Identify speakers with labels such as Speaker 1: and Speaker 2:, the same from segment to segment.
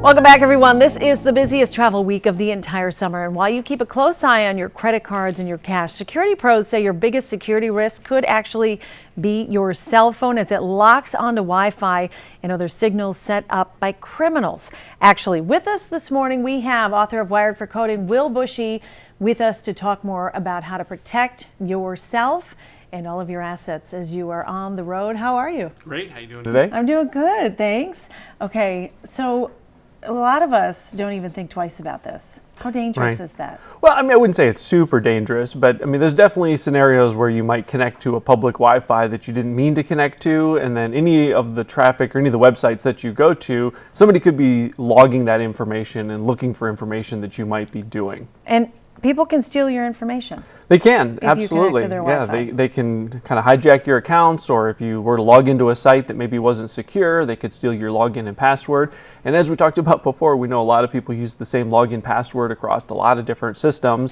Speaker 1: Welcome back, everyone. This is the busiest travel week of the entire summer. And while you keep a close eye on your credit cards and your cash, security pros say your biggest security risk could actually be your cell phone as it locks onto Wi-Fi and other signals set up by criminals. Actually, with us this morning, we have author of Wired for Coding, Will Bushy, with us to talk more about how to protect yourself and all of your assets as you are on the road. How are you?
Speaker 2: Great. How are you doing today?
Speaker 1: I'm doing good, thanks. Okay, so a lot of us don't even think twice about this. How dangerous is that?
Speaker 2: Well, I mean, I wouldn't say it's super dangerous, but I mean, there's definitely scenarios where you might connect to a public Wi-Fi that you didn't mean to connect to, and then any of the traffic or any of the websites that you go to, somebody could be logging that information and looking for information that you might be doing.
Speaker 1: And people can steal your information.
Speaker 2: They can,
Speaker 1: if
Speaker 2: absolutely.
Speaker 1: You connect to their Wi-Fi.
Speaker 2: They can kind of hijack your accounts, or if you were to log into a site that maybe wasn't secure, they could steal your login and password. And as we talked about before, we know a lot of people use the same login password across a lot of different systems.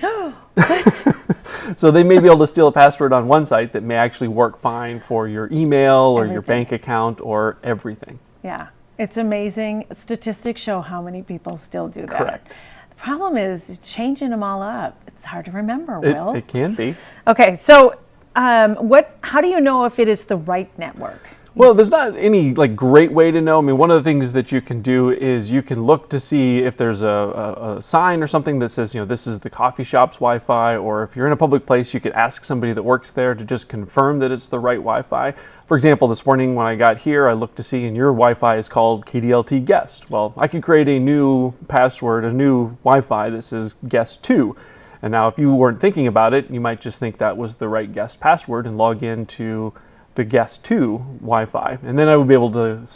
Speaker 2: So they may be able to steal a password on one site that may actually work fine for your email or your bank account or everything.
Speaker 1: Yeah, it's amazing. Statistics show how many people still do that.
Speaker 2: Correct.
Speaker 1: The problem is changing them all up. It's hard to remember, Will.
Speaker 2: It can be.
Speaker 1: Okay, so how do you know if it is the right network?
Speaker 2: Well, there's not any great way to know. I mean, one of the things that you can do is you can look to see if there's a sign or something that says, this is the coffee shop's Wi-Fi, or if you're in a public place, you could ask somebody that works there to just confirm that it's the right Wi-Fi. For example, this morning when I got here, I looked to see, and your Wi-Fi is called KDLT Guest. Well, I could create a new password, a new Wi-Fi that says Guest 2. And now if you weren't thinking about it, you might just think that was the right guest password and log into the Guest 2 Wi-Fi. And then I would be able to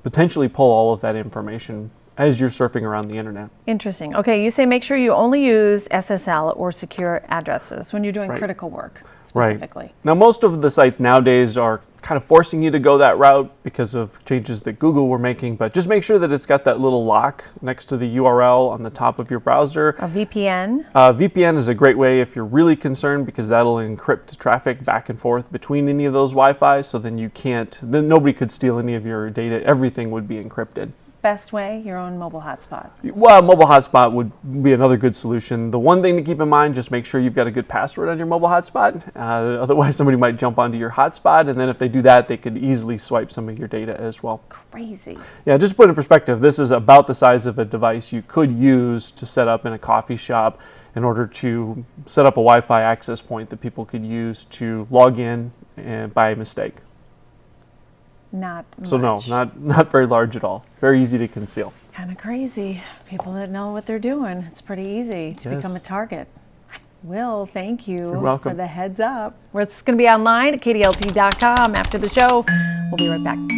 Speaker 2: potentially pull all of that information as you're surfing around the internet.
Speaker 1: Interesting. Okay, you say make sure you only use SSL or secure addresses when you're doing critical work specifically.
Speaker 2: Right. Now, most of the sites nowadays are kind of forcing you to go that route because of changes that Google were making, but just make sure that it's got that little lock next to the URL on the top of your browser.
Speaker 1: A VPN?
Speaker 2: VPN is a great way if you're really concerned, because that'll encrypt traffic back and forth between any of those Wi-Fi, so then nobody could steal any of your data. Everything would be encrypted.
Speaker 1: Best way, your own mobile hotspot.
Speaker 2: Well, mobile hotspot would be another good solution. The one thing to keep in mind, just make sure you've got a good password on your mobile hotspot. Otherwise, somebody might jump onto your hotspot, and then if they do that, they could easily swipe some of your data as well.
Speaker 1: Crazy.
Speaker 2: Yeah, just to put in perspective, this is about the size of a device you could use to set up in a coffee shop in order to set up a Wi-Fi access point that people could use to log in by mistake.
Speaker 1: Not much.
Speaker 2: So no, not very large at all. Very easy to conceal.
Speaker 1: Kind of crazy. People that know what they're doing. It's pretty easy to become a target. Will, thank you for the heads up. It's going to be online at kdlt.com after the show. We'll be right back.